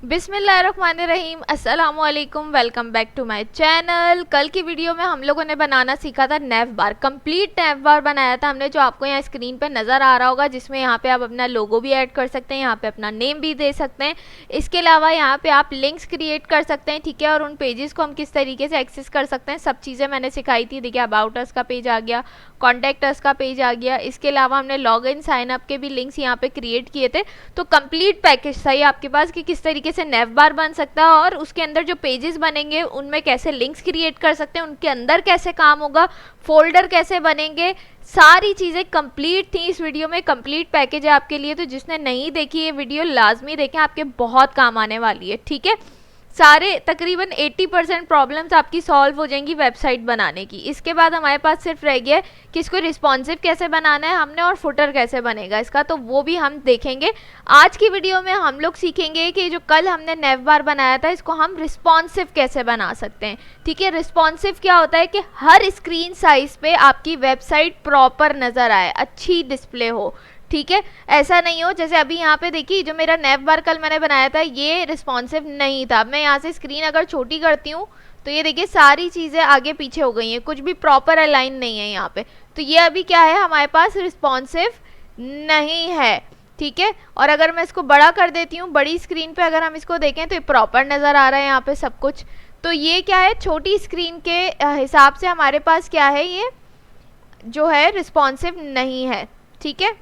बिस्मिल्लाहिर्रहमानिर्रहीम, अस्सलामुअलैकुम, welcome back to my channel. कल की वीडियो में हम लोगों ने बनाना सीखा था नैव बार। कंप्लीट नैव बार बनाया था हमने, जो आपको यहाँ स्क्रीन पे नज़र आ रहा होगा, जिसमें यहाँ पे आप अपना लोगो भी ऐड कर सकते हैं, यहाँ पे अपना नेम भी दे सकते हैं। इसके अलावा यहाँ पे आप लिंक्स क्रिएट कर सकते हैं, ठीक है। और उन पेजेस को हम किस तरीके से एक्सेस कर सकते हैं, सब चीज़ें मैंने सिखाई थी। देखिए, अबाउट अस का पेज आ गया, कॉन्टैक्ट अस का पेज आ गया। इसके अलावा हमने लॉग इन साइन अप के भी लिंक्स यहाँ पे क्रिएट किए थे। तो कंप्लीट पैकेज था ये आपके पास कि किस तरीके से नैव बार बन सकता है और उसके अंदर जो पेजेस बनेंगे उनमें कैसे लिंक्स क्रिएट कर सकते हैं, उनके अंदर कैसे काम होगा, फोल्डर कैसे बनेंगे, सारी चीज़ें कंप्लीट थी इस वीडियो में। कंप्लीट पैकेज है आपके लिए, तो जिसने नहीं देखी ये वीडियो लाजमी देखें, आपके बहुत काम आने वाली है, ठीक है। सारे तकरीबन 80% प्रॉब्लम्स आपकी सॉल्व हो जाएंगी वेबसाइट बनाने की। इसके बाद हमारे पास सिर्फ रह गया कि इसको रिस्पॉन्सिव कैसे बनाना है हमने और फुटर कैसे बनेगा इसका, तो वो भी हम देखेंगे। आज की वीडियो में हम लोग सीखेंगे कि जो कल हमने नैव बार बनाया था इसको हम रिस्पॉन्सिव कैसे बना सकते हैं, ठीक है। रिस्पॉन्सिव क्या होता है कि हर स्क्रीन साइज पे आपकी वेबसाइट प्रॉपर नज़र आए, अच्छी डिस्प्ले हो, ठीक है। ऐसा नहीं हो जैसे अभी यहाँ पे देखिए, जो मेरा नैव बार कल मैंने बनाया था ये रिस्पॉन्सिव नहीं था। मैं यहाँ से स्क्रीन अगर छोटी करती हूँ तो ये देखिए सारी चीज़ें आगे पीछे हो गई हैं, कुछ भी प्रॉपर अलाइन नहीं है यहाँ पे। तो ये अभी क्या है, हमारे पास रिस्पॉन्सिव नहीं है, ठीक है। और अगर मैं इसको बड़ा कर देती हूँ, बड़ी स्क्रीन पे अगर हम इसको देखें तो ये प्रॉपर नज़र आ रहा है यहाँ पे सब कुछ। तो ये क्या है, छोटी स्क्रीन के हिसाब से हमारे पास क्या है, ये जो है रिस्पॉन्सिव नहीं है, ठीक है।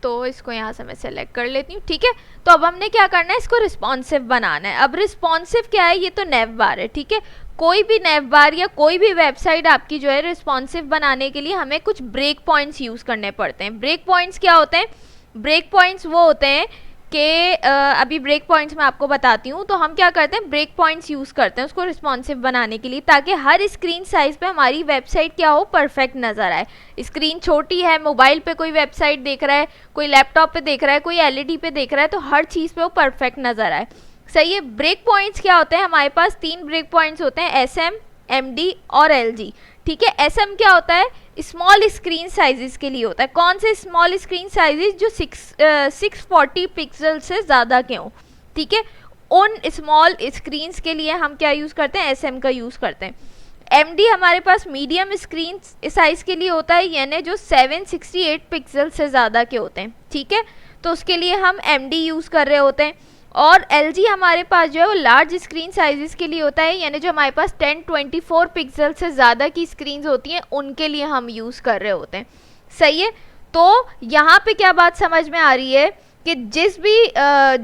तो इसको यहाँ से मैं सेलेक्ट कर लेती हूँ, ठीक है। तो अब हमने क्या करना है, इसको रिस्पॉन्सिव बनाना है। अब रिस्पॉन्सिव क्या है, ये तो नैव बार है, ठीक है। कोई भी नैव बार या कोई भी वेबसाइट आपकी जो है रिस्पॉन्सिव बनाने के लिए हमें कुछ ब्रेक पॉइंट्स यूज़ करने पड़ते हैं। ब्रेक पॉइंट्स क्या होते हैं, ब्रेक पॉइंट्स वो होते हैं कि अभी ब्रेक पॉइंट्स मैं आपको बताती हूँ। तो हम क्या करते हैं, ब्रेक पॉइंट्स यूज़ करते हैं उसको रिस्पॉन्सिव बनाने के लिए, ताकि हर स्क्रीन साइज़ पे हमारी वेबसाइट क्या हो, परफेक्ट नज़र आए। स्क्रीन छोटी है, मोबाइल पे कोई वेबसाइट देख रहा है, कोई लैपटॉप पे देख रहा है, कोई एलईडी पे देख रहा है, तो हर चीज़ पे वो परफेक्ट नज़र आए, सही है। ब्रेक पॉइंट्स क्या होते हैं, हमारे पास 3 ब्रेक पॉइंट्स होते हैं, SM, MD और LG, ठीक है। SM क्या होता है, स्मॉल स्क्रीन साइजेस के लिए होता है। कौन से स्मॉल स्क्रीन साइजेस, जो 640 पिक्सल से ज़्यादा के हों, ठीक है। उन स्मॉल स्क्रीन्स के लिए हम क्या यूज़ करते हैं, SM का यूज़ करते हैं। MD हमारे पास मीडियम स्क्रीन साइज़ के लिए होता है, यानी जो 768 पिक्सल से ज़्यादा के होते हैं, ठीक है। तो उसके लिए हम MD यूज़ कर रहे होते हैं। और LG हमारे पास जो है वो लार्ज स्क्रीन साइजेस के लिए होता है, यानी जो हमारे पास 1024 पिक्सल से ज़्यादा की स्क्रीन्स होती हैं उनके लिए हम यूज़ कर रहे होते हैं, सही है। तो यहाँ पे क्या बात समझ में आ रही है कि जिस भी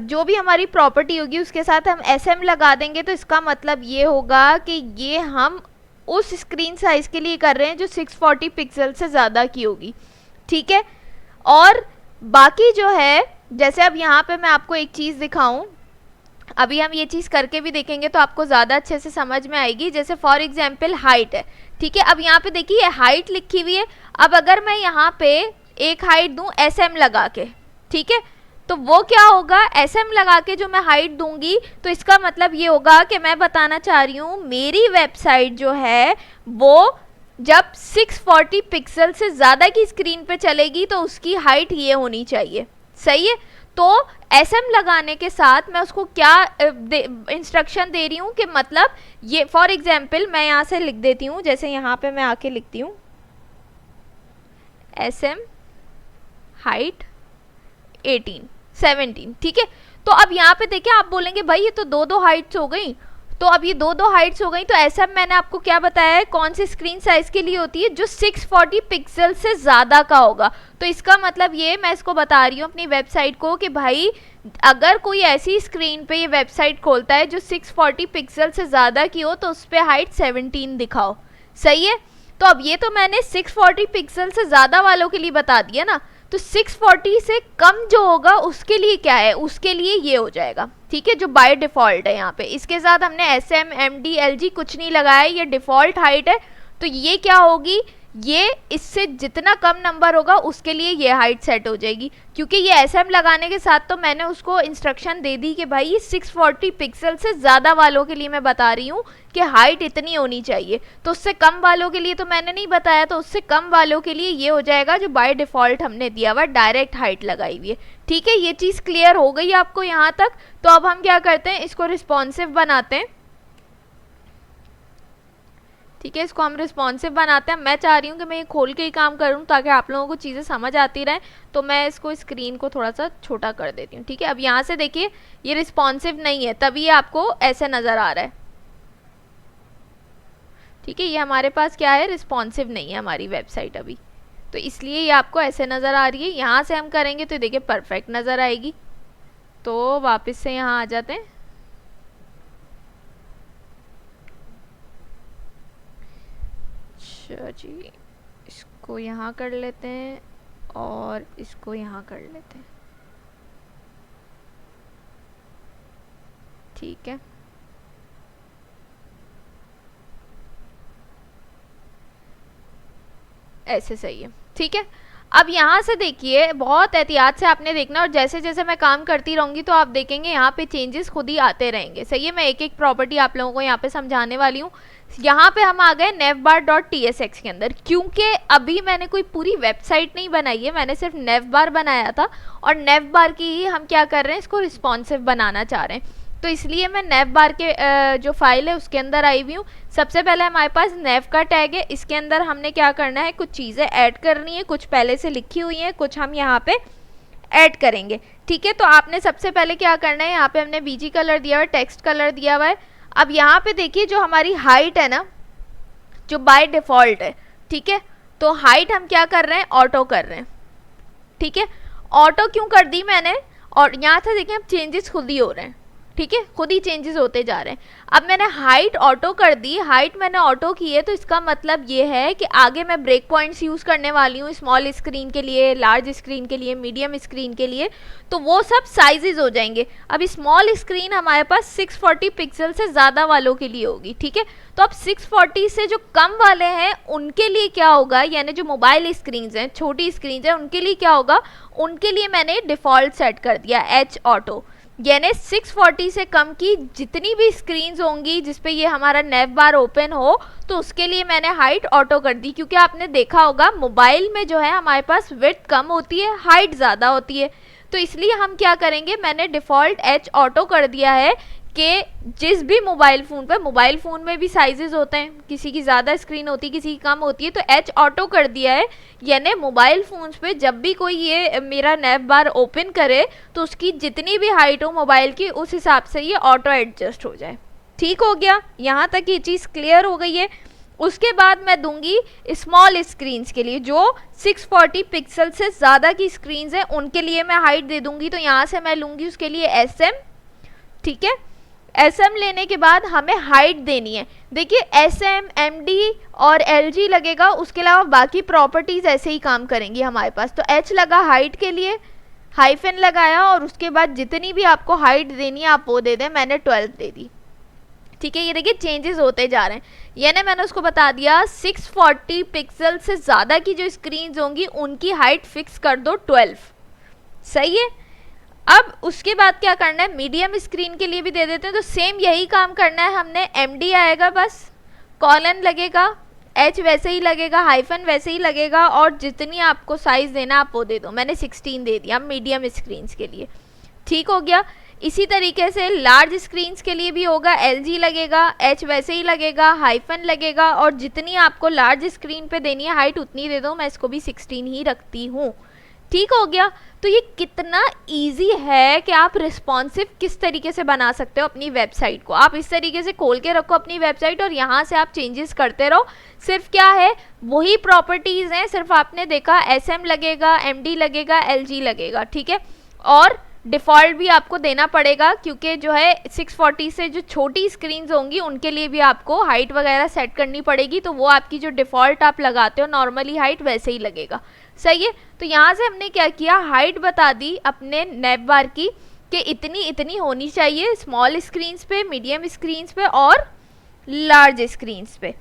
जो भी हमारी प्रॉपर्टी होगी उसके साथ हम SM लगा देंगे, तो इसका मतलब ये होगा कि ये हम उस स्क्रीन साइज़ के लिए कर रहे हैं जो 640 पिक्सल से ज़्यादा की होगी, ठीक है। और बाकी जो है, जैसे अब यहाँ पे मैं आपको एक चीज़ दिखाऊं, अभी हम ये चीज़ करके भी देखेंगे तो आपको ज़्यादा अच्छे से समझ में आएगी। जैसे फॉर एग्जांपल हाइट है, ठीक है। अब यहाँ पे देखिए हाइट लिखी हुई है। अब अगर मैं यहाँ पे एक हाइट दूँ SM लगा के, ठीक है, तो वो क्या होगा, SM लगा के जो मैं हाइट दूंगी तो इसका मतलब ये होगा कि मैं बताना चाह रही हूँ मेरी वेबसाइट जो है वो जब 640 पिक्सल से ज़्यादा की स्क्रीन पे चलेगी तो उसकी हाइट ये होनी चाहिए, सही है। तो SM लगाने के साथ मैं उसको क्या इंस्ट्रक्शन दे रही हूँ कि मतलब ये फॉर एग्जांपल मैं यहाँ से लिख देती हूँ, जैसे यहाँ पे मैं आके लिखती हूँ SM हाइट 17, ठीक है। तो अब यहाँ पे देखिए आप बोलेंगे भाई ये तो दो हाइट्स हो गई, तो अब ये दो हाइट्स हो गई, तो ऐसा मैंने आपको क्या बताया है, कौन सी स्क्रीन साइज के लिए होती है, जो 640 पिक्सल से ज़्यादा का होगा। तो इसका मतलब ये मैं इसको बता रही हूँ अपनी वेबसाइट को कि भाई अगर कोई ऐसी स्क्रीन पे ये वेबसाइट खोलता है जो 640 पिक्सल से ज़्यादा की हो तो उस पर हाइट 17 दिखाओ, सही है। तो अब ये तो मैंने 640 पिक्सल से ज़्यादा वालों के लिए बता दिया ना, तो 640 से कम जो होगा उसके लिए क्या है, उसके लिए ये हो जाएगा, ठीक है, जो बाय डिफ़ॉल्ट है यहाँ पे। इसके साथ हमने SM, MD, LG कुछ नहीं लगाया, ये डिफ़ॉल्ट हाइट है। तो ये क्या होगी, ये इससे जितना कम नंबर होगा उसके लिए ये हाइट सेट हो जाएगी, क्योंकि ये SM लगाने के साथ तो मैंने उसको इंस्ट्रक्शन दे दी कि भाई ये 640 पिक्सल से ज़्यादा वालों के लिए मैं बता रही हूँ कि हाइट इतनी होनी चाहिए, तो उससे कम वालों के लिए तो मैंने नहीं बताया, तो उससे कम वालों के लिए ये हो जाएगा जो बाय डिफ़ॉल्ट हमने दिया हुआ डायरेक्ट हाइट लगाई हुई है। ठीक है, ये चीज़ क्लियर हो गई आपको यहाँ तक। तो अब हम क्या करते हैं, इसको रिस्पॉन्सिव बनाते हैं। ठीक है, इसको हम रिस्पॉन्सिव बनाते हैं। मैं चाह रही हूँ कि मैं ये खोल के ही काम करूँ ताकि आप लोगों को चीज़ें समझ आती रहें, तो मैं इसको स्क्रीन को थोड़ा सा छोटा कर देती हूँ। ठीक है, अब यहाँ से देखिए ये रिस्पॉन्सिव नहीं है, तभी ये आपको ऐसे नज़र आ रहा है। ठीक है, ये हमारे पास क्या है, रिस्पॉन्सिव नहीं है हमारी वेबसाइट अभी, तो इसलिए ये आपको ऐसे नज़र आ रही है। यहाँ से हम करेंगे तो देखिए परफेक्ट नज़र आएगी। तो वापस से यहाँ आ जाते हैं। अच्छा जी, इसको यहाँ कर लेते हैं और इसको यहाँ कर लेते हैं। ठीक है, ऐसे सही है। ठीक है, अब यहाँ से देखिए बहुत एहतियात से आपने देखना, और जैसे जैसे मैं काम करती रहूँगी तो आप देखेंगे यहाँ पे चेंजेस खुद ही आते रहेंगे। सही है, मैं एक एक प्रॉपर्टी आप लोगों को यहाँ पे समझाने वाली हूँ। यहाँ पे हम आ गए navbar.tsx के अंदर, क्योंकि अभी मैंने कोई पूरी वेबसाइट नहीं बनाई है, मैंने सिर्फ navbar बनाया था, और navbar की ही हम क्या कर रहे हैं, इसको रिस्पॉन्सिव बनाना चाह रहे हैं। तो इसलिए मैं navbar के जो फाइल है उसके अंदर आई हुई हूँ। सबसे पहले हमारे पास nav का टैग है, इसके अंदर हमने क्या करना है, कुछ चीज़ें ऐड करनी है, कुछ पहले से लिखी हुई हैं, कुछ हम यहाँ पे ऐड करेंगे। ठीक है, तो आपने सबसे पहले क्या करना है, यहाँ पे हमने बीजी कलर दिया हुआ है, टेक्स्ट कलर दिया हुआ है। अब यहाँ पे देखिए जो हमारी हाइट है ना, जो बाय डिफ़ॉल्ट है, ठीक है, तो हाइट हम क्या कर रहे हैं, ऑटो कर रहे हैं। ठीक है, ऑटो क्यों कर दी मैंने, और यहाँ से देखिए अब चेंजेस खुद ही हो रहे हैं। ठीक है, खुद ही चेंजेस होते जा रहे हैं। अब मैंने हाइट ऑटो कर दी, हाइट मैंने ऑटो की है, तो इसका मतलब ये है कि आगे मैं ब्रेक पॉइंट्स यूज़ करने वाली हूँ स्मॉल स्क्रीन के लिए, लार्ज स्क्रीन के लिए, मीडियम स्क्रीन के लिए, तो वो सब साइजेस हो जाएंगे। अब स्मॉल स्क्रीन हमारे पास 640 पिक्सल से ज़्यादा वालों के लिए होगी। ठीक है, तो अब 640 से जो कम वाले हैं उनके लिए क्या होगा, यानी जो मोबाइल स्क्रीन हैं, छोटी स्क्रीन है, उनके लिए क्या होगा, उनके लिए मैंने डिफ़ॉल्ट सेट कर दिया एच ऑटो, यानी 640 से कम की जितनी भी स्क्रीन्स होंगी जिसपे ये हमारा navbar ओपन हो, तो उसके लिए मैंने हाइट ऑटो कर दी। क्योंकि आपने देखा होगा मोबाइल में जो है हमारे पास विड्थ कम होती है, हाइट ज़्यादा होती है, तो इसलिए हम क्या करेंगे, मैंने डिफ़ॉल्ट एच ऑटो कर दिया है कि जिस भी मोबाइल फ़ोन में भी साइजेस होते हैं, किसी की ज़्यादा स्क्रीन होती है, किसी की कम होती है, तो एच ऑटो कर दिया है, यानी मोबाइल फ़ोन्स पे जब भी कोई ये मेरा navbar ओपन करे तो उसकी जितनी भी हाइट हो मोबाइल की, उस हिसाब से ये ऑटो एडजस्ट हो जाए। ठीक हो गया, यहाँ तक ये चीज़ क्लियर हो गई है। उसके बाद मैं दूंगी स्मॉल स्क्रीन्स के लिए, जो 640 पिक्सल से ज़्यादा की स्क्रीन्स हैं उनके लिए मैं हाइट दे दूंगी। तो यहाँ से मैं लूँगी उसके लिए SM। ठीक है, SM लेने के बाद हमें हाइट देनी है। देखिए SM, MD और LG लगेगा, उसके अलावा बाकी प्रॉपर्टीज़ ऐसे ही काम करेंगी हमारे पास। तो H लगा हाइट के लिए, हाइफन लगाया, और उसके बाद जितनी भी आपको हाइट देनी है आप वो दे दें, मैंने 12 दे दी। ठीक है, ये देखिए चेंजेस होते जा रहे हैं, यानी मैंने उसको बता दिया 640 पिक्सल से ज़्यादा की जो स्क्रीन्स होंगी उनकी हाइट फिक्स कर दो 12। सही है, अब उसके बाद क्या करना है, मीडियम स्क्रीन के लिए भी दे देते हैं, तो सेम यही काम करना है हमने। MD आएगा, बस कॉलन लगेगा, H वैसे ही लगेगा, हाइफन वैसे ही लगेगा, और जितनी आपको साइज़ देना आप वो दे दो। मैंने 16 दे दिया मीडियम स्क्रीन्स के लिए। ठीक हो गया, इसी तरीके से लार्ज स्क्रीन्स के लिए भी होगा, LG लगेगा, H वैसे ही लगेगा, हाइफन लगेगा, और जितनी आपको लार्ज स्क्रीन पे देनी है हाइट उतनी दे दो। मैं इसको भी 16 ही रखती हूँ। ठीक हो गया, तो ये कितना इजी है कि आप रिस्पॉन्सिव किस तरीके से बना सकते हो अपनी वेबसाइट को। आप इस तरीके से खोल के रखो अपनी वेबसाइट और यहाँ से आप चेंजेस करते रहो। सिर्फ क्या है, वही प्रॉपर्टीज़ हैं, सिर्फ आपने देखा SM लगेगा, MD लगेगा, LG लगेगा। ठीक है, और डिफ़ॉल्ट भी आपको देना पड़ेगा, क्योंकि जो है 640 से जो छोटी स्क्रीन्स होंगी उनके लिए भी आपको हाइट वगैरह सेट करनी पड़ेगी, तो वो आपकी जो डिफ़ॉल्ट आप लगाते हो नॉर्मली हाइट वैसे ही लगेगा। सही है, तो यहाँ से हमने क्या किया, हाइट बता दी अपने navbar की कि इतनी इतनी होनी चाहिए स्मॉल स्क्रीन्स पे, मीडियम स्क्रीन्स पे और लार्ज स्क्रीन्स पे।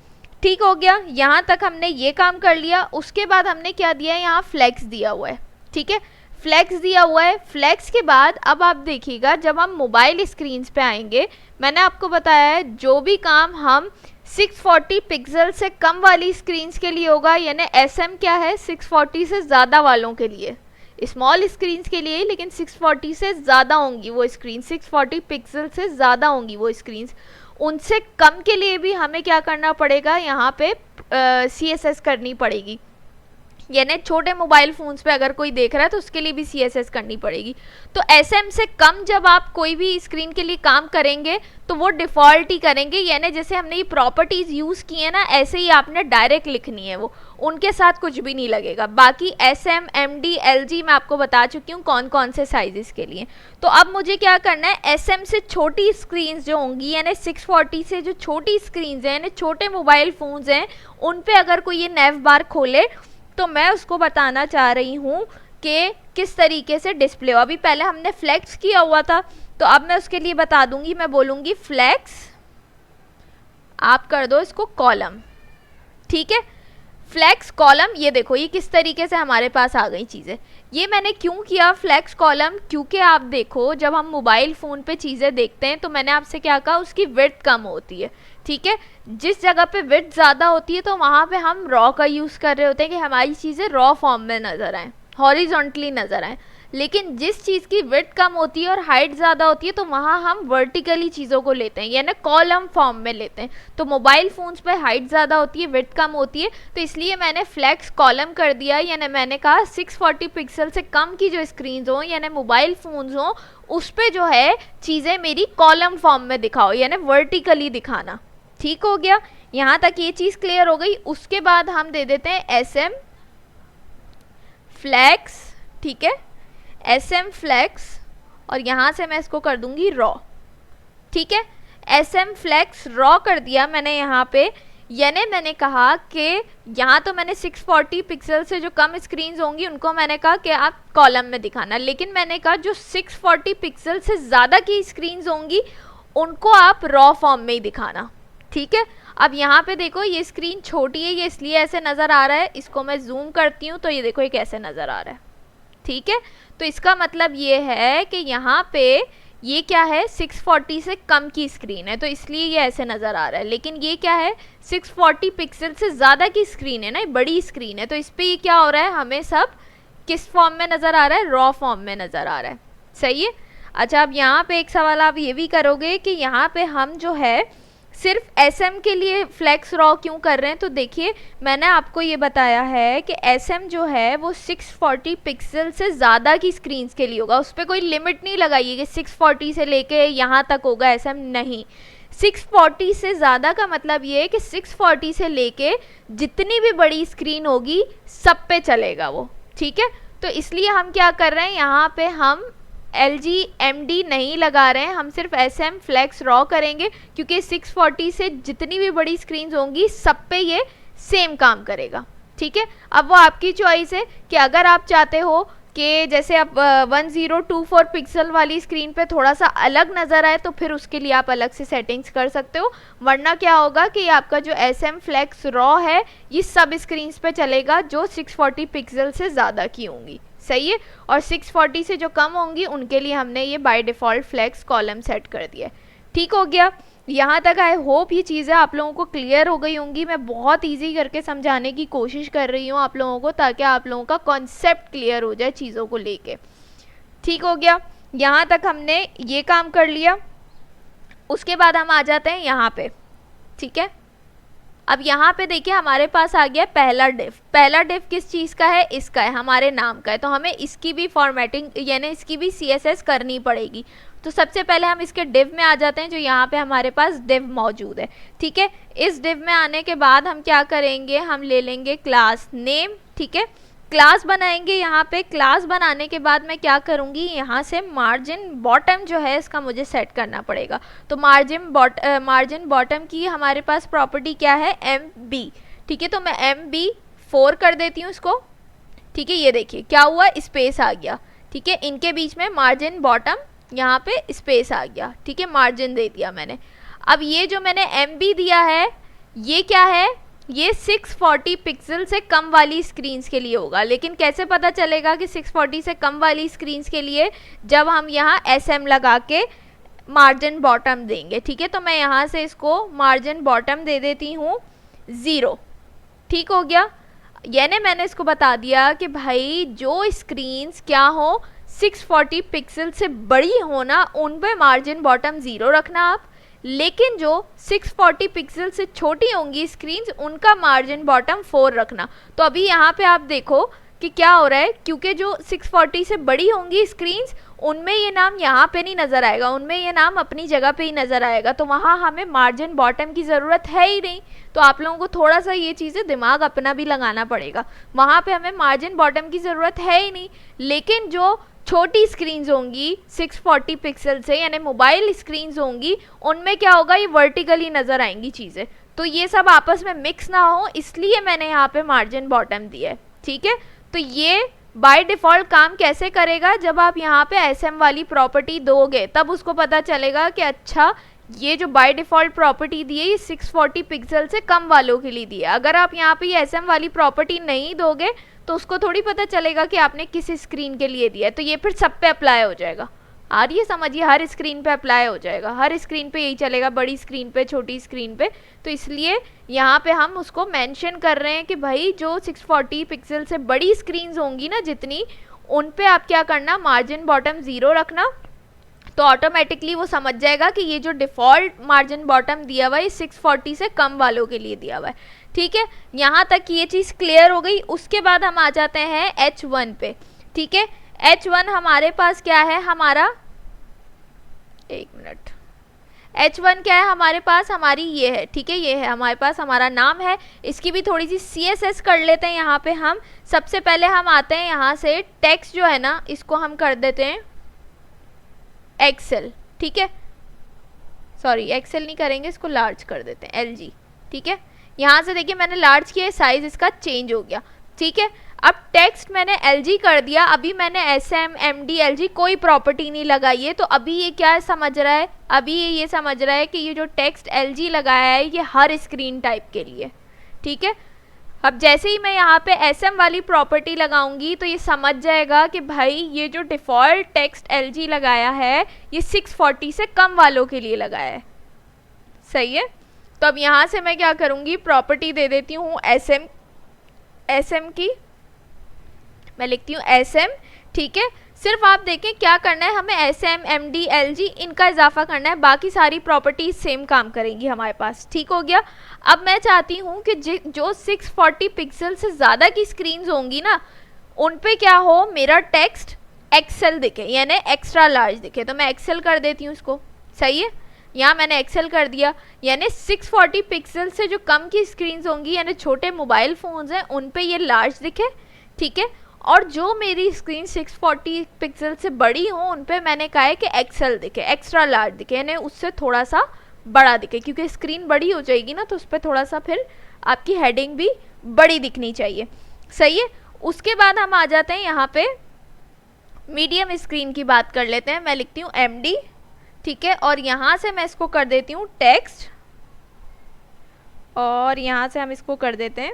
ठीक हो गया, यहाँ तक हमने ये काम कर लिया। उसके बाद हमने क्या दिया है, यहाँ फ्लेक्स दिया हुआ है, ठीक है, फ्लेक्स दिया हुआ है। फ्लेक्स के बाद अब आप देखिएगा जब हम मोबाइल स्क्रीन पे आएंगे, मैंने आपको बताया है जो भी काम हम 640 पिक्सल से कम वाली स्क्रीन के लिए होगा, यानी SM क्या है 640 से ज़्यादा वालों के लिए, स्मॉल स्क्रीन के लिए, लेकिन 640 से ज़्यादा होंगी वो स्क्रीन, 640 पिक्सल से ज़्यादा होंगी वो स्क्रीन, उनसे कम के लिए भी हमें क्या करना पड़ेगा, यहाँ पे CSS करनी पड़ेगी। यानी छोटे मोबाइल फ़ोन्स पे अगर कोई देख रहा है तो उसके लिए भी CSS करनी पड़ेगी। तो SM से कम जब आप कोई भी स्क्रीन के लिए काम करेंगे तो वो डिफ़ॉल्ट ही करेंगे, यानी जैसे हमने ये प्रॉपर्टीज़ यूज़ की है ना, ऐसे ही आपने डायरेक्ट लिखनी है, वो उनके साथ कुछ भी नहीं लगेगा। बाकी SM, MD, LG मैं आपको बता चुकी हूँ कौन कौन से साइज़ के लिए। तो अब मुझे क्या करना है, SM से छोटी स्क्रीन जो होंगी, यानी 640 से जो छोटी स्क्रीन हैं, यानी छोटे मोबाइल फ़ोन्स हैं, उन पर अगर कोई ये नेव बार खोले तो मैं उसको बताना चाह रही हूँ कि किस तरीके से डिस्प्ले हो। अभी पहले हमने फ्लेक्स किया हुआ था, तो अब मैं उसके लिए बता दूंगी, मैं बोलूँगी फ्लेक्स, आप कर दो इसको कॉलम, ठीक है, फ्लेक्स कॉलम। ये देखो ये किस तरीके से हमारे पास आ गई चीज़ें। ये मैंने क्यों किया फ्लेक्स कॉलम, क्योंकि आप देखो जब हम मोबाइल फ़ोन पे चीज़ें देखते हैं तो मैंने आपसे क्या कहा, उसकी विड्थ कम होती है, ठीक है, जिस जगह पे विड्थ ज़्यादा होती है तो वहाँ पे हम रॉ का यूज़ कर रहे होते हैं कि हमारी चीज़ें रॉ फॉर्म में नज़र आएँ, हॉरिजॉन्टली नज़र आएँ। लेकिन जिस चीज़ की विड्थ कम होती है और हाइट ज़्यादा होती है तो वहाँ हम वर्टिकली चीज़ों को लेते हैं, यानी कॉलम फॉर्म में लेते हैं। तो मोबाइल फ़ोन्स पे हाइट ज़्यादा होती है, विड्थ कम होती है, तो इसलिए मैंने फ्लेक्स कॉलम कर दिया, यानी मैंने कहा 640 पिक्सल से कम की जो स्क्रीन हों यानी मोबाइल फ़ोन्स हों, उस पर जो है चीज़ें मेरी कॉलम फॉर्म में दिखाओ, यानी वर्टिकली दिखाना। ठीक हो गया, यहाँ तक ये चीज़ क्लियर हो गई। उसके बाद हम दे देते हैं SM फ्लेक्स, ठीक है, SM फ्लेक्स, और यहाँ से मैं इसको कर दूंगी रॉ, ठीक है, SM फ्लेक्स रॉ कर दिया मैंने यहाँ पे। यानी मैंने कहा कि यहाँ तो मैंने 640 पिक्सल से जो कम स्क्रीन्स होंगी उनको मैंने कहा कि आप कॉलम में दिखाना, लेकिन मैंने कहा जो 640 पिक्सल से ज़्यादा की स्क्रीन्स होंगी उनको आप रॉ फॉर्म में ही दिखाना, ठीक है। अब यहाँ पे देखो ये स्क्रीन छोटी है, ये इसलिए ऐसे नज़र आ रहा है, इसको मैं जूम करती हूँ तो ये देखो ये कैसे नज़र आ रहा है, ठीक है। तो इसका मतलब ये है कि यहाँ पे ये क्या है 640 से कम की स्क्रीन है तो इसलिए ये ऐसे नज़र आ रहा है, लेकिन ये क्या है 640 पिक्सल से ज़्यादा की स्क्रीन है ना, बड़ी स्क्रीन है, तो इस पर ये क्या हो रहा है, हमें सब किस फॉर्म में नज़र आ रहा है, रॉ फॉर्म में नज़र आ रहा है, सही है। अच्छा, अब यहाँ पे एक सवाल आप ये भी करोगे कि यहाँ पे हम जो है सिर्फ SM के लिए फ्लेक्स रॉ क्यों कर रहे हैं, तो देखिए मैंने आपको ये बताया है कि SM जो है वो 640 पिक्सल से ज़्यादा की स्क्रीन्स के लिए होगा, उस पर कोई लिमिट नहीं लगाइए कि 640 से लेके यहाँ तक होगा SM, नहीं, 640 से ज़्यादा का मतलब ये है कि 640 से लेके जितनी भी बड़ी स्क्रीन होगी सब पे चलेगा वो, ठीक है। तो इसलिए हम क्या कर रहे हैं, यहाँ पे हम LG MD नहीं लगा रहे हैं, हम सिर्फ SM फ्लेक्स रॉ करेंगे, क्योंकि 640 से जितनी भी बड़ी स्क्रीन्स होंगी सब पे ये सेम काम करेगा, ठीक है। अब वो आपकी चॉइस है कि अगर आप चाहते हो कि जैसे आप 1024 पिक्सल वाली स्क्रीन पे थोड़ा सा अलग नज़र आए तो फिर उसके लिए आप अलग से सेटिंग्स कर सकते हो, वरना क्या होगा कि आपका जो SM फ्लेक्स रॉ है ये सब स्क्रीन्स पे चलेगा जो 640 पिक्सल से ज़्यादा की होंगी, सही है, और 640 से जो कम होंगी उनके लिए हमने ये by default flex column set कर दिया है। ठीक हो गया, यहाँ तक आई होप ये चीज़ें आप लोगों को क्लियर हो गई होंगी। मैं बहुत इजी करके समझाने की कोशिश कर रही हूँ आप लोगों को, ताकि आप लोगों का कॉन्सेप्ट क्लियर हो जाए चीज़ों को लेके। ठीक हो गया, यहाँ तक हमने ये काम कर लिया। उसके बाद हम आ जाते हैं यहाँ पे, ठीक है। अब यहाँ पे देखिए हमारे पास आ गया पहला डिव। पहला डिव किस चीज़ का है, इसका है, हमारे नाम का है, तो हमें इसकी भी फॉर्मेटिंग यानी इसकी भी CSS करनी पड़ेगी। तो सबसे पहले हम इसके डिव में आ जाते हैं, जो यहाँ पे हमारे पास डिव मौजूद है, ठीक है। इस डिव में आने के बाद हम क्या करेंगे, हम ले लेंगे क्लास नेम, ठीक है, क्लास बनाएंगे। यहाँ पे क्लास बनाने के बाद मैं क्या करूँगी, यहाँ से मार्जिन बॉटम जो है इसका मुझे सेट करना पड़ेगा। तो मार्जिन बॉटम की हमारे पास प्रॉपर्टी क्या है, MB, ठीक है। तो मैं MB 4 कर देती हूँ इसको, ठीक है। ये देखिए क्या हुआ, स्पेस आ गया, ठीक है, इनके बीच में मार्जिन बॉटम यहाँ पे स्पेस आ गया, ठीक है, मार्जिन दे दिया मैंने। अब ये जो मैंने MB दिया है ये क्या है, ये 640 पिक्सल से कम वाली स्क्रीन्स के लिए होगा। लेकिन कैसे पता चलेगा कि 640 से कम वाली स्क्रीन्स के लिए, जब हम यहाँ SM लगा के मार्जिन बॉटम देंगे। ठीक है, तो मैं यहाँ से इसको मार्जिन बॉटम दे देती हूँ 0। ठीक हो गया, यानी मैंने इसको बता दिया कि भाई जो स्क्रीन्स क्या हो 640 पिक्सल से बड़ी हो ना, उन पे मार्जिन बॉटम 0 रखना आप। लेकिन जो 640 पिक्सल से छोटी होंगी स्क्रीन्स, उनका मार्जिन बॉटम 4 रखना। तो अभी यहाँ पे आप देखो कि क्या हो रहा है, क्योंकि जो 640 से बड़ी होंगी स्क्रीन्स, उनमें ये नाम यहाँ पे नहीं नज़र आएगा, उनमें ये नाम अपनी जगह पे ही नज़र आएगा। तो वहाँ हमें मार्जिन बॉटम की ज़रूरत है ही नहीं। तो आप लोगों को थोड़ा सा ये चीज़ें दिमाग अपना भी लगाना पड़ेगा, वहाँ पे हमें मार्जिन बॉटम की ज़रूरत है ही नहीं। लेकिन जो छोटी स्क्रीन्स होंगी 640 पिक्सल से, यानी मोबाइल स्क्रीन्स होंगी, उनमें क्या होगा, ये वर्टिकली नज़र आएंगी चीज़ें। तो ये सब आपस में मिक्स ना हो, इसलिए मैंने यहाँ पे मार्जिन बॉटम दिया है। ठीक है, तो ये बाय डिफ़ॉल्ट काम कैसे करेगा, जब आप यहाँ पे SM वाली प्रॉपर्टी दोगे तब उसको पता चलेगा कि अच्छा ये जो बाय डिफ़ॉल्ट प्रॉपर्टी दी है ये 640 पिक्सल से कम वालों के लिए दी है। अगर आप यहाँ पे ये SM वाली प्रॉपर्टी नहीं दोगे तो उसको थोड़ी पता चलेगा कि आपने किस स्क्रीन के लिए दिया है। तो ये फिर सब पे अप्लाई हो जाएगा। आ रही है समझिए, हर स्क्रीन पे अप्लाई हो जाएगा, हर स्क्रीन पे यही चलेगा, बड़ी स्क्रीन पे, छोटी स्क्रीन पे। तो इसलिए यहाँ पे हम उसको मेंशन कर रहे हैं कि भाई जो 640 पिक्सल से बड़ी स्क्रीन्स होंगी ना जितनी, उन पे आप क्या करना, मार्जिन बॉटम 0 रखना। तो ऑटोमेटिकली वो समझ जाएगा कि ये जो डिफ़ॉल्ट मार्जिन बॉटम दिया हुआ है 640 से कम वालों के लिए दिया हुआ है। ठीक है, यहाँ तक ये चीज़ क्लियर हो गई। उसके बाद हम आ जाते हैं H1 पे। ठीक है, H1 हमारे पास क्या है, हमारा, एक मिनट, H1 क्या है हमारे पास, हमारी ये है। ठीक है, ये है हमारे पास, हमारा नाम है। इसकी भी थोड़ी सी CSS कर लेते हैं यहाँ पे हम। सबसे पहले हम आते हैं यहाँ से, टेक्स्ट जो है ना इसको हम कर देते हैं एक्सेल। ठीक है, सॉरी एक्सेल नहीं करेंगे, इसको लार्ज कर देते हैं LG। ठीक है, यहाँ से देखिए मैंने लार्ज किया, साइज इसका चेंज हो गया। ठीक है, अब टेक्स्ट मैंने LG कर दिया, अभी मैंने SM MD LG कोई प्रॉपर्टी नहीं लगाई है। तो अभी ये क्या समझ रहा है, अभी ये समझ रहा है कि ये जो टेक्स्ट LG लगाया है ये हर स्क्रीन टाइप के लिए। ठीक है, अब जैसे ही मैं यहाँ पे SM वाली प्रॉपर्टी लगाऊंगी तो ये समझ जाएगा कि भाई ये जो डिफ़ॉल्ट टेक्स्ट LG लगाया है ये 640 से कम वालों के लिए लगाया है। सही है, तो अब यहाँ से मैं क्या करूँगी, प्रॉपर्टी दे देती हूँ SM की, मैं लिखती हूँ SM। ठीक है, सिर्फ आप देखें क्या करना है, हमें SM MD LG इनका इजाफा करना है, बाकी सारी प्रॉपर्टीज सेम काम करेंगी हमारे पास। ठीक हो गया, अब मैं चाहती हूँ कि जो 640 पिक्सल से ज़्यादा की स्क्रीन्स होंगी ना, उन पे क्या हो, मेरा टेक्स्ट एक्सेल दिखे, यानी एक्स्ट्रा लार्ज दिखे। तो मैं एक्सेल कर देती हूँ इसको। सही है, यहाँ मैंने एक्सेल कर दिया, यानी 640 पिक्सल से जो कम की स्क्रीन्स होंगी, यानी छोटे मोबाइल फ़ोन्स हैं, उन पे ये लार्ज दिखे। ठीक है, और जो मेरी स्क्रीन 640 पिक्सल से बड़ी हो उन पे मैंने कहा है कि एक्सेल दिखे, एक्स्ट्रा लार्ज दिखे, यानी उससे थोड़ा सा बड़ा दिखे, क्योंकि स्क्रीन बड़ी हो जाएगी ना तो उस पर थोड़ा सा फिर आपकी हेडिंग भी बड़ी दिखनी चाहिए। सही है, उसके बाद हम आ जाते हैं यहाँ पे मीडियम स्क्रीन की बात कर लेते हैं। मैं लिखती हूँ MD। ठीक है, और यहाँ से मैं इसको कर देती हूँ टेक्स्ट, और यहाँ से हम इसको कर देते हैं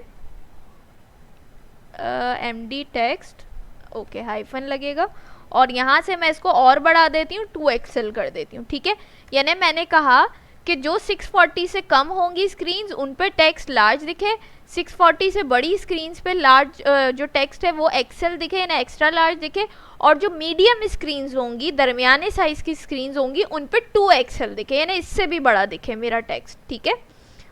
MD टेक्स्ट। ओके, हाइफन लगेगा, और यहाँ से मैं इसको और बढ़ा देती हूँ, 2XL कर देती हूँ। ठीक है, यानी मैंने कहा कि जो 640 से कम होंगी स्क्रीन्स उन पे टेक्स्ट लार्ज दिखे, 640 से बड़ी स्क्रीन्स पे लार्ज जो टेक्स्ट है वो एक्सेल दिखे, यानी एक्स्ट्रा लार्ज दिखे, और जो मीडियम स्क्रीन्स होंगी, दरमियाने साइज़ की स्क्रीन्स होंगी, उन पे 2XL दिखे, यानी इससे भी बड़ा दिखे मेरा टेक्स्ट। ठीक है,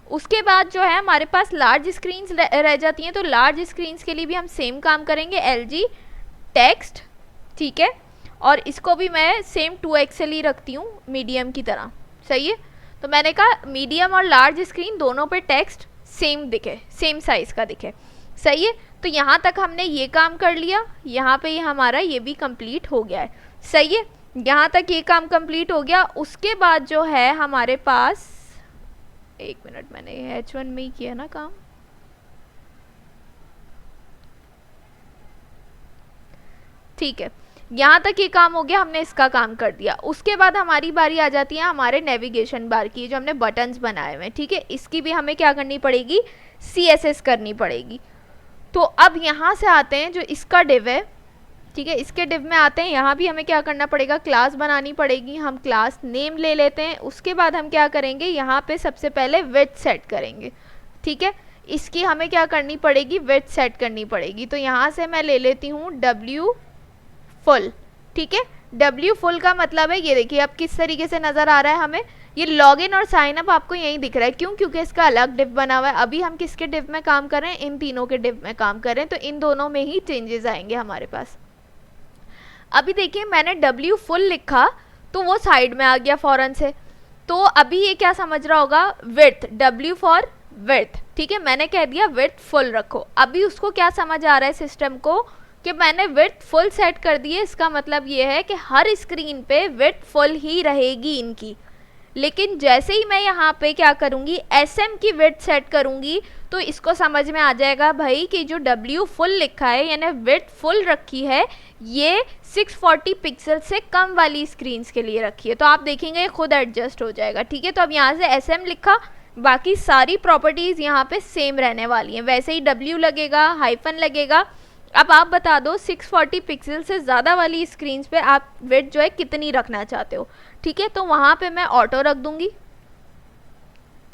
उसके बाद जो है हमारे पास लार्ज स्क्रीन्स रह जाती हैं। तो लार्ज स्क्रीन्स के लिए भी हम सेम काम करेंगे, LG टेक्स्ट। ठीक है, और इसको भी मैं सेम 2XL ही रखती हूँ मीडियम की तरह। सही है, तो मैंने कहा मीडियम और लार्ज स्क्रीन दोनों पे टेक्स्ट सेम दिखे, सेम साइज़ का दिखे। सही है, तो यहाँ तक हमने ये काम कर लिया, यहाँ पे हमारा ये भी कंप्लीट हो गया है। सही है, यहाँ तक ये काम कंप्लीट हो गया। उसके बाद जो है हमारे पास, एक मिनट, मैंने H1 में ही किया ना काम। ठीक है, यहाँ तक ये काम हो गया, हमने इसका काम कर दिया। उसके बाद हमारी बारी आ जाती है हमारे नेविगेशन बार की, जो हमने बटन्स बनाए हुए हैं, ठीक है। इसकी भी हमें क्या करनी पड़ेगी, CSS करनी पड़ेगी। तो अब यहाँ से आते हैं जो इसका डिव है, ठीक है, इसके डिव में आते हैं। यहाँ भी हमें क्या करना पड़ेगा, क्लास बनानी पड़ेगी। हम क्लास नेम ले लेते हैं। उसके बाद हम क्या करेंगे, यहाँ पे सबसे पहले विड्थ सेट करेंगे, ठीक है। इसकी हमें क्या करनी पड़ेगी, विड्थ सेट करनी पड़ेगी। तो यहाँ से मैं ले लेती हूँ W फुल, ठीक है। W फुल का मतलब है, ये देखिए अब किस तरीके से नज़र आ रहा है हमें, ये लॉगिन और साइन अप आपको यहीं दिख रहा है। क्यों, क्योंकि इसका अलग डिव बना हुआ है। अभी हम किसके डिव में काम कर रहे हैं, इन तीनों के डिव में काम कर रहे हैं, तो इन दोनों में ही चेंजेस आएंगे हमारे पास। अभी देखिए मैंने W फुल लिखा तो वो साइड में आ गया फौरन से। तो अभी ये क्या समझ रहा होगा, विड्थ, W फॉर विड्थ, ठीक है। मैंने कह दिया विड्थ फुल रखो। अभी उसको क्या समझ आ रहा है सिस्टम को कि मैंने विड्थ फुल सेट कर दी है, इसका मतलब ये है कि हर स्क्रीन पे विड्थ फुल ही रहेगी इनकी। लेकिन जैसे ही मैं यहाँ पे क्या करूँगी, SM की विड्थ सेट करूँगी, तो इसको समझ में आ जाएगा भाई कि जो W फुल लिखा है यानी विड्थ फुल रखी है, ये 640 पिक्सल से कम वाली स्क्रीन्स के लिए रखी है। तो आप देखेंगे ये खुद एडजस्ट हो जाएगा, ठीक है। तो अब यहाँ से SM लिखा, बाकी सारी प्रॉपर्टीज़ यहाँ पे सेम रहने वाली हैं। वैसे ही W लगेगा, हाइफन लगेगा। अब आप बता दो 640 पिक्सल से ज़्यादा वाली स्क्रीन्स पे आप विड्थ जो है कितनी रखना चाहते हो, ठीक है। तो वहाँ पे मैं ऑटो रख दूंगी,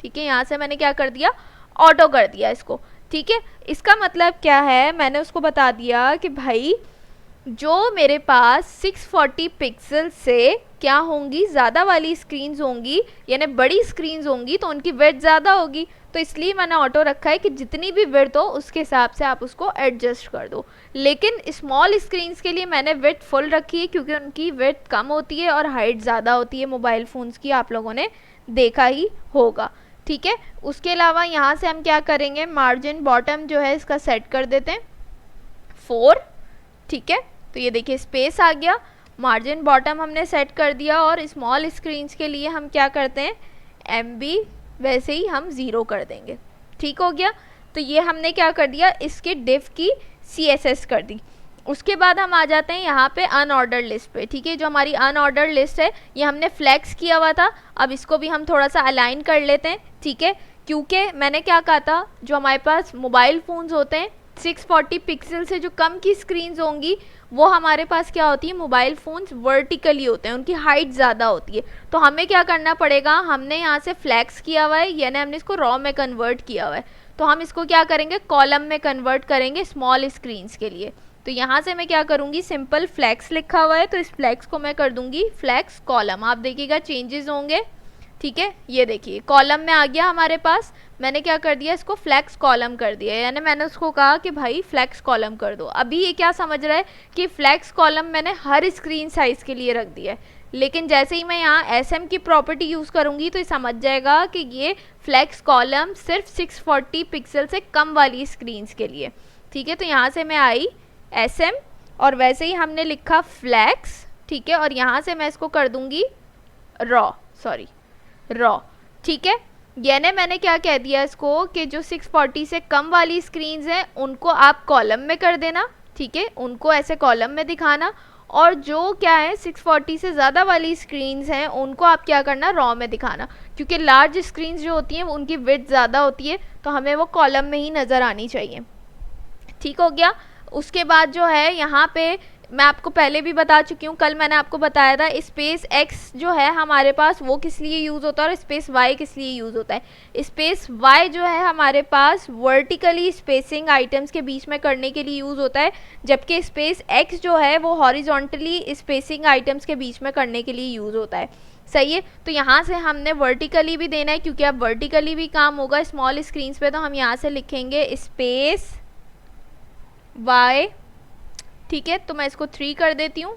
ठीक है। यहाँ से मैंने क्या कर दिया, ऑटो कर दिया इसको, ठीक है। इसका मतलब क्या है, मैंने उसको बता दिया कि भाई जो मेरे पास 640 पिक्सल से क्या होंगी, ज़्यादा वाली स्क्रीन्स होंगी यानी बड़ी स्क्रीन्स होंगी, तो उनकी विड्थ ज़्यादा होगी। तो इसलिए मैंने ऑटो रखा है कि जितनी भी विड्थ हो उसके हिसाब से आप उसको एडजस्ट कर दो। लेकिन स्मॉल स्क्रीन्स के लिए मैंने विड्थ फुल रखी है क्योंकि उनकी विड्थ कम होती है और हाइट ज़्यादा होती है मोबाइल फ़ोन्स की, आप लोगों ने देखा ही होगा, ठीक है। उसके अलावा यहाँ से हम क्या करेंगे, मार्जिन बॉटम जो है इसका सेट कर देते हैं 4, ठीक है। तो ये देखिए स्पेस आ गया, मार्जिन बॉटम हमने सेट कर दिया। और स्मॉल स्क्रीन्स के लिए हम क्या करते हैं, MB वैसे ही हम 0 कर देंगे, ठीक हो गया। तो ये हमने क्या कर दिया, इसके डिव की CSS कर दी। उसके बाद हम आ जाते हैं यहाँ पे अनऑर्डर्ड लिस्ट पे, ठीक है। जो हमारी अनऑर्डर्ड लिस्ट है ये हमने फ्लैक्स किया हुआ था, अब इसको भी हम थोड़ा सा अलाइन कर लेते हैं, ठीक है। क्योंकि मैंने क्या कहा था, जो हमारे पास मोबाइल फ़ोन्स होते हैं 640 पिक्सल से जो कम की स्क्रीन्स होंगी वो हमारे पास क्या होती है, मोबाइल फ़ोन्स वर्टिकली होते हैं, उनकी हाइट ज़्यादा होती है। तो हमें क्या करना पड़ेगा, हमने यहाँ से फ्लैक्स किया हुआ है यानी हमने इसको रॉ में कन्वर्ट किया हुआ है, तो हम इसको क्या करेंगे, कॉलम में कन्वर्ट करेंगे स्मॉल स्क्रीन्स के लिए। तो यहाँ से मैं क्या करूँगी, सिंपल फ्लैक्स लिखा हुआ है तो इस फ्लैक्स को मैं कर दूँगी फ्लैक्स कॉलम। आप देखिएगा चेंजेस होंगे, ठीक है। ये देखिए कॉलम में आ गया हमारे पास, मैंने क्या कर दिया, इसको फ्लैक्स कॉलम कर दिया, यानी मैंने उसको कहा कि भाई फ्लैक्स कॉलम कर दो। अभी ये क्या समझ रहा है कि फ्लैक्स कॉलम मैंने हर स्क्रीन साइज़ के लिए रख दिया है, लेकिन जैसे ही मैं यहाँ SM की प्रॉपर्टी यूज़ करूँगी तो ये समझ जाएगा कि ये फ्लैक्स कॉलम सिर्फ 640 पिक्सल से कम वाली स्क्रीन्स के लिए, ठीक है। तो यहाँ से मैं आई SM और वैसे ही हमने लिखा फ्लैक्स, ठीक है। और यहाँ से मैं इसको कर दूँगी रॉ, ठीक है। यानी मैंने क्या कह दिया इसको कि जो 640 से कम वाली स्क्रीन्स हैं उनको आप कॉलम में कर देना, ठीक है, उनको ऐसे कॉलम में दिखाना। और जो क्या है 640 से ज़्यादा वाली स्क्रीन्स हैं उनको आप क्या करना, रॉ में दिखाना, क्योंकि लार्ज स्क्रीन्स जो होती हैं उनकी विड्थ ज़्यादा होती है तो हमें वो कॉलम में ही नज़र आनी चाहिए, ठीक हो गया। उसके बाद जो है यहाँ पे मैं आपको पहले भी बता चुकी हूँ, कल मैंने आपको बताया था स्पेस X जो है हमारे पास वो किस लिए यूज़ होता है और स्पेस Y किस लिए यूज़ होता है। स्पेस Y जो है हमारे पास वर्टिकली स्पेसिंग आइटम्स के बीच में करने के लिए यूज़ होता है, जबकि स्पेस X जो है वो हॉरिजॉन्टली स्पेसिंग आइटम्स के बीच में करने के लिए यूज़ होता है, सही है। तो यहाँ से हमने वर्टिकली भी देना है क्योंकि अब वर्टिकली भी काम होगा स्मॉल स्क्रीन्स पे, तो हम यहाँ से लिखेंगे स्पेस Y, ठीक है। तो मैं इसको 3 कर देती हूँ।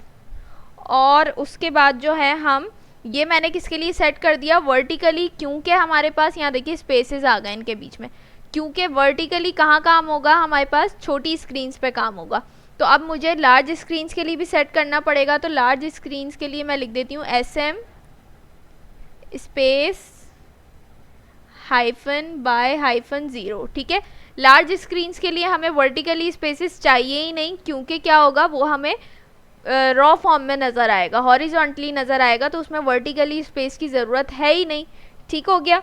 और उसके बाद जो है हम ये मैंने किसके लिए सेट कर दिया, वर्टिकली, क्योंकि हमारे पास यहाँ देखिए स्पेसेस आ गए इनके बीच में, क्योंकि वर्टिकली कहाँ काम होगा, हमारे पास छोटी स्क्रीन्स पे काम होगा। तो अब मुझे लार्ज स्क्रीन्स के लिए भी सेट करना पड़ेगा, तो लार्ज स्क्रीन्स के लिए मैं लिख देती हूँ SM स्पेस -by-0, ठीक है। लार्ज स्क्रीन्स के लिए हमें वर्टिकली स्पेसेस चाहिए ही नहीं, क्योंकि क्या होगा वो हमें रॉ फॉर्म में नज़र आएगा, हॉरिजॉन्टली नज़र आएगा, तो उसमें वर्टिकली स्पेस की ज़रूरत है ही नहीं। ठीक हो गया।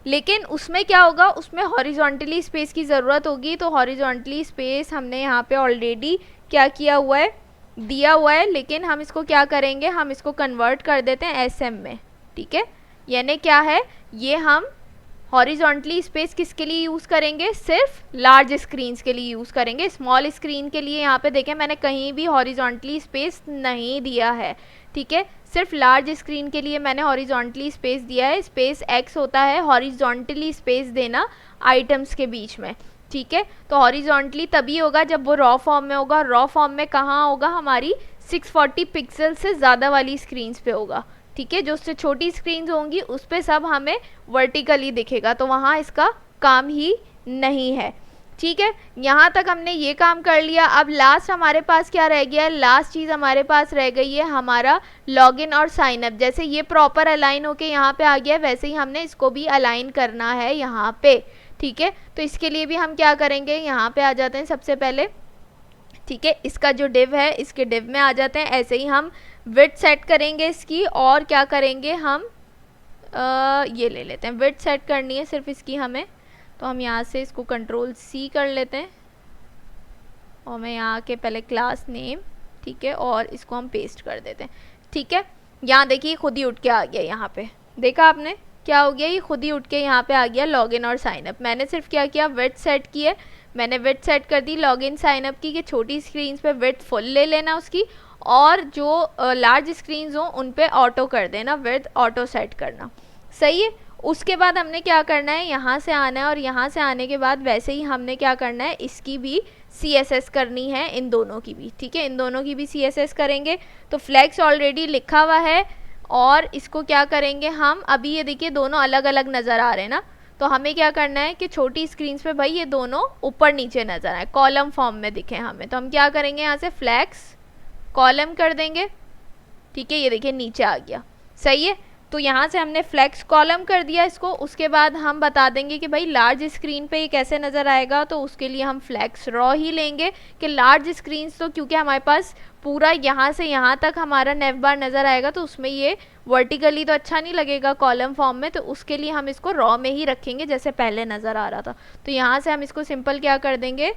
लेकिन उसमें क्या होगा, उसमें हॉरिजॉन्टली स्पेस की ज़रूरत होगी। तो हॉरिजॉन्टली स्पेस हमने यहाँ पे ऑलरेडी क्या किया हुआ है, दिया हुआ है, लेकिन हम इसको क्या करेंगे, हम इसको कन्वर्ट कर देते हैं एसएम में। ठीक है, यानी क्या है, ये हम हॉरिजॉन्टली स्पेस किसके लिए यूज़ करेंगे, सिर्फ लार्ज स्क्रीन्स के लिए यूज़ करेंगे। स्मॉल स्क्रीन के लिए यहाँ पे देखें मैंने कहीं भी हॉरिजॉन्टली स्पेस नहीं दिया है। ठीक है, सिर्फ लार्ज स्क्रीन के लिए मैंने हॉरिजॉन्टली स्पेस दिया है। स्पेस एक्स होता है हॉरिजॉन्टली स्पेस देना आइटम्स के बीच में। ठीक है, तो हॉरिजॉन्टली तभी होगा जब वो रॉ फॉर्म में होगा। रॉ फॉर्म में कहाँ होगा, हमारी 640 पिक्सल से ज़्यादा वाली स्क्रीन्स पे होगा। ठीक है, जो उससे छोटी स्क्रीन होंगी उस पर सब हमें वर्टिकली दिखेगा, तो वहाँ इसका काम ही नहीं है। ठीक है, यहाँ तक हमने ये काम कर लिया। अब लास्ट हमारे पास क्या रह गया है, लास्ट चीज़ हमारे पास रह गई है हमारा लॉगिन और साइन अप। जैसे ये प्रॉपर अलाइन होके यहाँ पे आ गया है, वैसे ही हमने इसको भी अलाइन करना है यहाँ पे। ठीक है, तो इसके लिए भी हम क्या करेंगे, यहाँ पे आ जाते हैं सबसे पहले। ठीक है, इसका जो डिव है इसके डिव में आ जाते हैं। ऐसे ही हम विड्थ सेट करेंगे इसकी, और क्या करेंगे हम ये ले लेते हैं, विड्थ सेट करनी है सिर्फ इसकी हमें। तो हम यहाँ से इसको कंट्रोल सी कर लेते हैं, और मैं यहाँ के पहले क्लास नेम, ठीक है, और इसको हम पेस्ट कर देते हैं। ठीक है, यहाँ देखिए खुद ही उठ के आ गया, यहाँ पे देखा आपने क्या हो गया, ये खुद ही उठ के यहाँ पे आ गया लॉगिन और साइन अप। मैंने सिर्फ क्या किया, विड्थ सेट की है, मैंने विड्थ सेट कर दी लॉगिन साइन अप की, कि छोटी स्क्रीन पे विड्थ फुल ले लेना उसकी, और जो लार्ज स्क्रीन हो उन पे ऑटो कर देना, विड्थ ऑटो सेट करना। सही है। उसके बाद हमने क्या करना है, यहाँ से आना है, और यहाँ से आने के बाद वैसे ही हमने क्या करना है, इसकी भी CSS करनी है, इन दोनों की भी। ठीक है, इन दोनों की भी CSS करेंगे। तो फ्लेक्स ऑलरेडी लिखा हुआ है, और इसको क्या करेंगे हम, अभी ये देखिए दोनों अलग अलग नज़र आ रहे हैं ना, तो हमें क्या करना है कि छोटी स्क्रीन पे भाई ये दोनों ऊपर नीचे नज़र आए, कॉलम फॉर्म में दिखे हमें। तो हम क्या करेंगे, यहाँ से फ्लेक्स कॉलम कर देंगे। ठीक है, ये देखिए नीचे आ गया। सही है, तो यहाँ से हमने फ्लेक्स कॉलम कर दिया इसको। उसके बाद हम बता देंगे कि भाई लार्ज स्क्रीन पे ये कैसे नज़र आएगा, तो उसके लिए हम फ्लेक्स रॉ ही लेंगे, कि लार्ज स्क्रीन तो क्योंकि हमारे पास पूरा यहाँ से यहाँ तक हमारा नेव बार नज़र आएगा, तो उसमें ये वर्टिकली तो अच्छा नहीं लगेगा कॉलम फॉर्म में, तो उसके लिए हम इसको रॉ में ही रखेंगे जैसे पहले नज़र आ रहा था। तो यहाँ से हम इसको सिंपल क्या कर देंगे,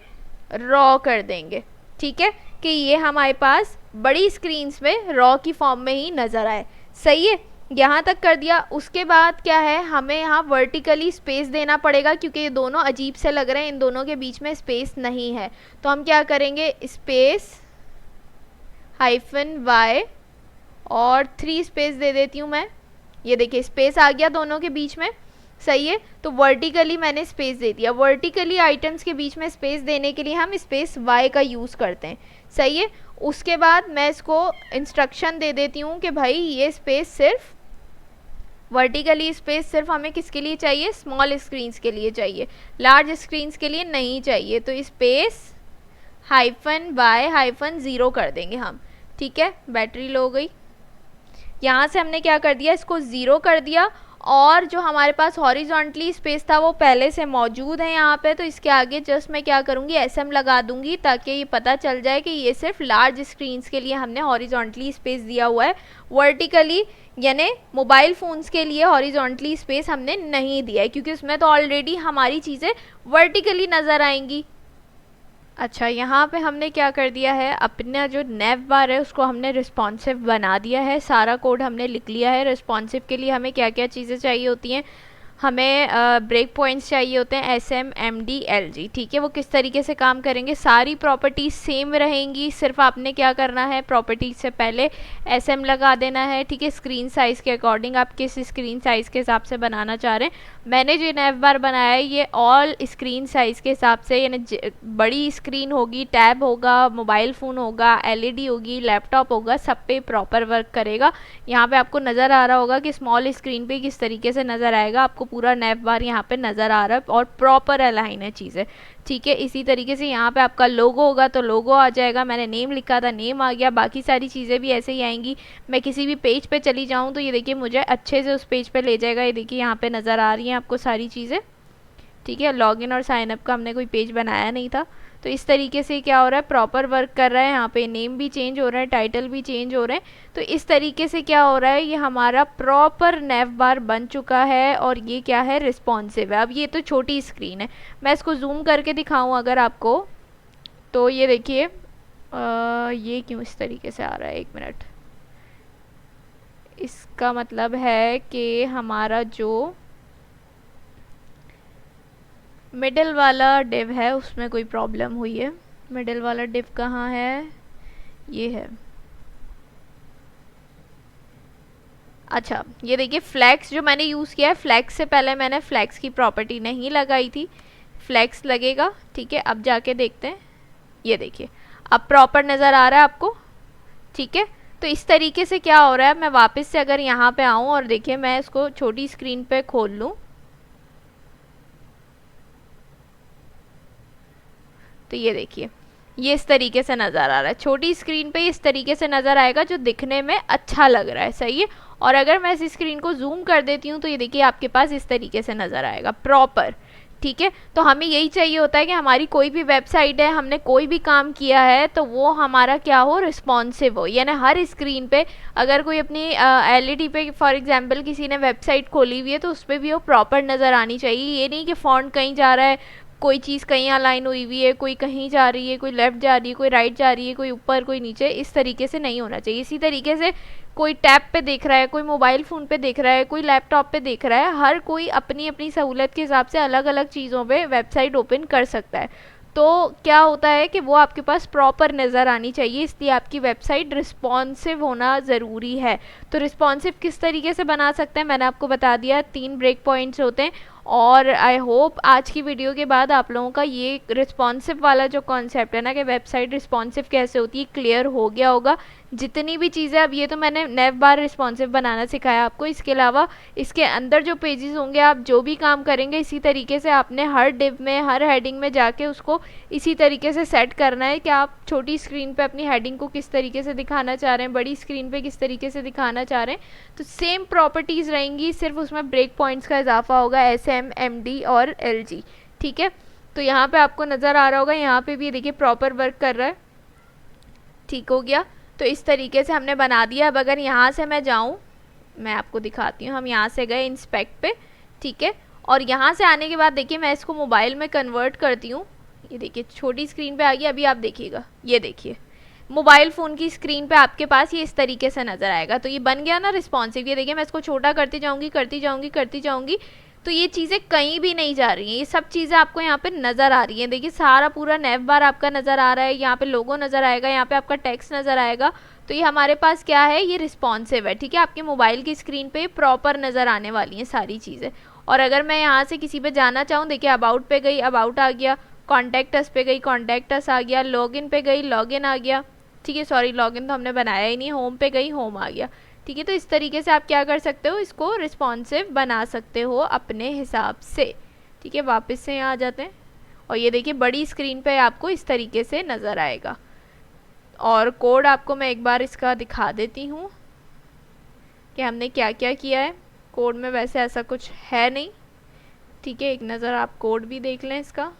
रॉ कर देंगे। ठीक है, कि ये हमारे पास बड़ी स्क्रीन्स में रॉ की फॉर्म में ही नज़र आए। सही है, यहाँ तक कर दिया। उसके बाद क्या है, हमें यहाँ वर्टिकली स्पेस देना पड़ेगा, क्योंकि ये दोनों अजीब से लग रहे हैं, इन दोनों के बीच में स्पेस नहीं है। तो हम क्या करेंगे, स्पेस -y और 3 स्पेस दे देती हूँ मैं। ये देखिए स्पेस आ गया दोनों के बीच में। सही है, तो वर्टिकली मैंने स्पेस दे दिया। वर्टिकली आइटम्स के बीच में स्पेस देने के लिए हम स्पेस y का यूज़ करते हैं। सही है, उसके बाद मैं इसको इंस्ट्रक्शन दे देती हूँ कि भाई ये स्पेस सिर्फ वर्टिकली स्पेस सिर्फ हमें किसके लिए चाहिए, स्मॉल स्क्रीन्स के लिए चाहिए, लार्ज स्क्रीन्स के लिए नहीं चाहिए। तो स्पेस -y-0 कर देंगे हम। ठीक है, बैटरी लो हो गई। यहाँ से हमने क्या कर दिया, इसको 0 कर दिया, और जो हमारे पास हॉरिजॉन्टली स्पेस था वो पहले से मौजूद है यहाँ पे, तो इसके आगे जस्ट मैं क्या करूँगी, SM लगा दूंगी, ताकि ये पता चल जाए कि ये सिर्फ लार्ज स्क्रीन्स के लिए हमने हॉरिजॉन्टली स्पेस दिया हुआ है, वर्टिकली यानी मोबाइल फ़ोन्स के लिए हॉरिजॉन्टली स्पेस हमने नहीं दिया है, क्योंकि उसमें तो ऑलरेडी हमारी चीज़ें वर्टिकली नज़र आएंगी। अच्छा, यहाँ पे हमने क्या कर दिया है, अपना जो नेव बार है उसको हमने रिस्पॉन्सिव बना दिया है। सारा कोड हमने लिख लिया है। रिस्पॉन्सिव के लिए हमें क्या क्या चीज़ें चाहिए होती हैं, हमें ब्रेक पॉइंट्स चाहिए होते हैं, SM, MD, LG। ठीक है, वो किस तरीके से काम करेंगे, सारी प्रॉपर्टीज सेम रहेंगी, सिर्फ आपने क्या करना है, प्रॉपर्टीज से पहले SM लगा देना है। ठीक है, स्क्रीन साइज़ के अकॉर्डिंग आप किस स्क्रीन साइज़ के हिसाब से बनाना चाह रहे हैं। मैंने जो नेव बार बनाया है ये ऑल स्क्रीन साइज़ के हिसाब से, यानी बड़ी स्क्रीन होगी, टैब होगा, मोबाइल फ़ोन होगा, LED होगी, लैपटॉप होगा, सब पे प्रॉपर वर्क करेगा। यहाँ पे आपको नज़र आ रहा होगा कि स्मॉल स्क्रीन पे किस तरीके से नज़र आएगा, आपको पूरा नेव बार यहाँ पे नज़र आ रहा है और प्रॉपर अलाइन है चीज़ें। ठीक है, इसी तरीके से यहाँ पे आपका लोगो होगा तो लोगो आ जाएगा, मैंने नेम लिखा था नेम आ गया, बाकी सारी चीज़ें भी ऐसे ही आएंगी। मैं किसी भी पेज पे चली जाऊँ तो ये देखिए मुझे अच्छे से उस पेज पे ले जाएगा। ये देखिए यहाँ पे नज़र आ रही हैं आपको सारी चीज़ें। ठीक है, लॉगिन और साइन अप का हमने कोई पेज बनाया नहीं था, तो इस तरीके से क्या हो रहा है, प्रॉपर वर्क कर रहा है। यहाँ पे नेम भी चेंज हो रहा है, टाइटल भी चेंज हो रहे हैं। तो इस तरीके से क्या हो रहा है, ये हमारा प्रॉपर नेव बार बन चुका है और ये क्या है, रिस्पॉन्सिव है। अब ये तो छोटी स्क्रीन है, मैं इसको जूम करके दिखाऊं अगर आपको, तो ये देखिए ये क्यों इस तरीके से आ रहा है, 1 मिनट। इसका मतलब है कि हमारा जो मिडिल वाला डिव है उसमें कोई प्रॉब्लम हुई है। मिडिल वाला डिव कहाँ है, ये है। अच्छा ये देखिए फ्लैक्स जो मैंने यूज़ किया है, फ्लैक्स से पहले मैंने फ्लैक्स की प्रॉपर्टी नहीं लगाई थी। फ्लैक्स लगेगा, ठीक है। अब जाके देखते हैं, ये देखिए अब प्रॉपर नज़र आ रहा है आपको, ठीक है। तो इस तरीके से क्या हो रहा है, मैं वापस से अगर यहाँ पे आऊँ और देखिए मैं इसको छोटी स्क्रीन पे खोल लूँ, तो ये देखिए ये इस तरीके से नज़र आ रहा है। छोटी स्क्रीन पे इस तरीके से नज़र आएगा जो दिखने में अच्छा लग रहा है, सही है। और अगर मैं इस स्क्रीन को जूम कर देती हूँ तो ये देखिए आपके पास इस तरीके से नज़र आएगा प्रॉपर, ठीक है। तो हमें यही चाहिए होता है कि हमारी कोई भी वेबसाइट है, हमने कोई भी काम किया है तो वो हमारा क्या हो, रिस्पॉन्सिव हो। यानी हर स्क्रीन पे अगर कोई अपनी एलईडी पे फॉर एग्जांपल किसी ने वेबसाइट खोली हुई है तो उस पर भी वो प्रॉपर नज़र आनी चाहिए। ये नहीं कि फॉन्ट कहीं जा रहा है, कोई चीज़ कहीं अलाइन हुई हुई है, कोई कहीं जा रही है, कोई लेफ़्ट जा रही है, कोई राइट जा रही है, कोई ऊपर कोई नीचे, इस तरीके से नहीं होना चाहिए। इसी तरीके से कोई टैब पे देख रहा है, कोई मोबाइल फ़ोन पे देख रहा है, कोई लैपटॉप पे देख रहा है, हर कोई अपनी अपनी सहूलत के हिसाब से अलग अलग चीज़ों पे वेबसाइट ओपन कर सकता है। तो क्या होता है कि वो आपके पास प्रॉपर नज़र आनी चाहिए, इसलिए आपकी वेबसाइट रिस्पॉन्सिव होना ज़रूरी है। तो रिस्पॉन्सिव किस तरीके से बना सकते हैं मैंने आपको बता दिया, 3 ब्रेक पॉइंट्स होते हैं। और आई होप आज की वीडियो के बाद आप लोगों का ये रिस्पॉन्सिव वाला जो कॉन्सेप्ट है ना कि वेबसाइट रिस्पॉन्सिव कैसे होती है, क्लियर हो गया होगा। जितनी भी चीज़ें, अब ये तो मैंने नेव बार रिस्पॉन्सिव बनाना सिखाया आपको, इसके अलावा इसके अंदर जो पेजेस होंगे आप जो भी काम करेंगे इसी तरीके से आपने हर डिव में, हर हेडिंग में जाके उसको इसी तरीके से सेट करना है कि आप छोटी स्क्रीन पे अपनी हेडिंग को किस तरीके से दिखाना चाह रहे हैं, बड़ी स्क्रीन पे किस तरीके से दिखाना चाह रहे हैं। तो सेम प्रॉपर्टीज़ रहेंगी, सिर्फ उसमें ब्रेक पॉइंट्स का इजाफा होगा, SM, MD और LG, ठीक है। तो यहाँ पे आपको नज़र आ रहा होगा, यहाँ पे भी देखिए प्रॉपर वर्क कर रहा है, ठीक हो गया। तो इस तरीके से हमने बना दिया। अब अगर यहाँ से मैं जाऊँ, मैं आपको दिखाती हूँ, हम यहाँ से गए इंस्पेक्ट पे, ठीक है। और यहाँ से आने के बाद देखिए मैं इसको मोबाइल में कन्वर्ट करती हूँ, ये देखिए छोटी स्क्रीन पे आ गई। अभी आप देखिएगा, ये देखिए मोबाइल फ़ोन की स्क्रीन पे आपके पास ये इस तरीके से नज़र आएगा। तो ये बन गया ना रिस्पॉन्सिव। ये देखिए मैं इसको छोटा करती जाऊँगी करती जाऊँगी करती जाऊँगी, तो ये चीज़ें कहीं भी नहीं जा रही हैं, ये सब चीज़ें आपको यहाँ पे नज़र आ रही हैं। देखिए सारा पूरा नेव बार आपका नज़र आ रहा है, यहाँ पे लोगो नज़र आएगा, यहाँ पे आपका टेक्स्ट नज़र आएगा। तो ये हमारे पास क्या है, ये रिस्पॉन्सिव है, ठीक है। आपके मोबाइल की स्क्रीन पे प्रॉपर नज़र आने वाली हैं सारी चीज़ें। और अगर मैं यहाँ से किसी पे जाना चाहूँ, देखिए अबाउट पे गई, अबाउट आ गया, कॉन्टैक्ट अस पे गई, कॉन्टैक्ट अस आ गया, लॉगिन पे गई, लॉगिन आ गया, ठीक है। सॉरी लॉगिन तो हमने बनाया ही नहीं, होम पे गई, होम आ गया, ठीक है। तो इस तरीके से आप क्या कर सकते हो, इसको रिस्पॉन्सिव बना सकते हो अपने हिसाब से, ठीक है। वापस से यहाँ आ जाते हैं और ये देखिए बड़ी स्क्रीन पे आपको इस तरीके से नज़र आएगा। और कोड आपको मैं एक बार इसका दिखा देती हूँ कि हमने क्या क्या किया है। कोड में वैसे ऐसा कुछ है नहीं, ठीक है। एक नज़र आप कोड भी देख लें इसका।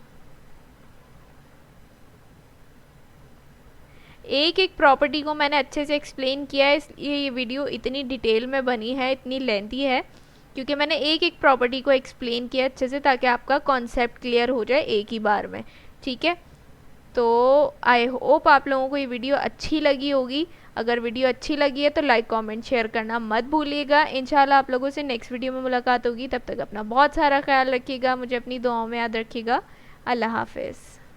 एक एक प्रॉपर्टी को मैंने अच्छे से एक्सप्लेन किया है, इसलिए ये वीडियो इतनी डिटेल में बनी है, इतनी लेंथी है, क्योंकि मैंने एक एक प्रॉपर्टी को एक्सप्लेन किया अच्छे से ताकि आपका कॉन्सेप्ट क्लियर हो जाए एक ही बार में, ठीक है। तो आई होप आप लोगों को ये वीडियो अच्छी लगी होगी। अगर वीडियो अच्छी लगी है तो लाइक कमेंट शेयर करना मत भूलिएगा। इंशाल्लाह आप लोगों से नेक्स्ट वीडियो में मुलाकात होगी, तब तक अपना बहुत सारा ख्याल रखिएगा, मुझे अपनी दुआओं में याद रखिएगा। अल्लाह हाफिज़।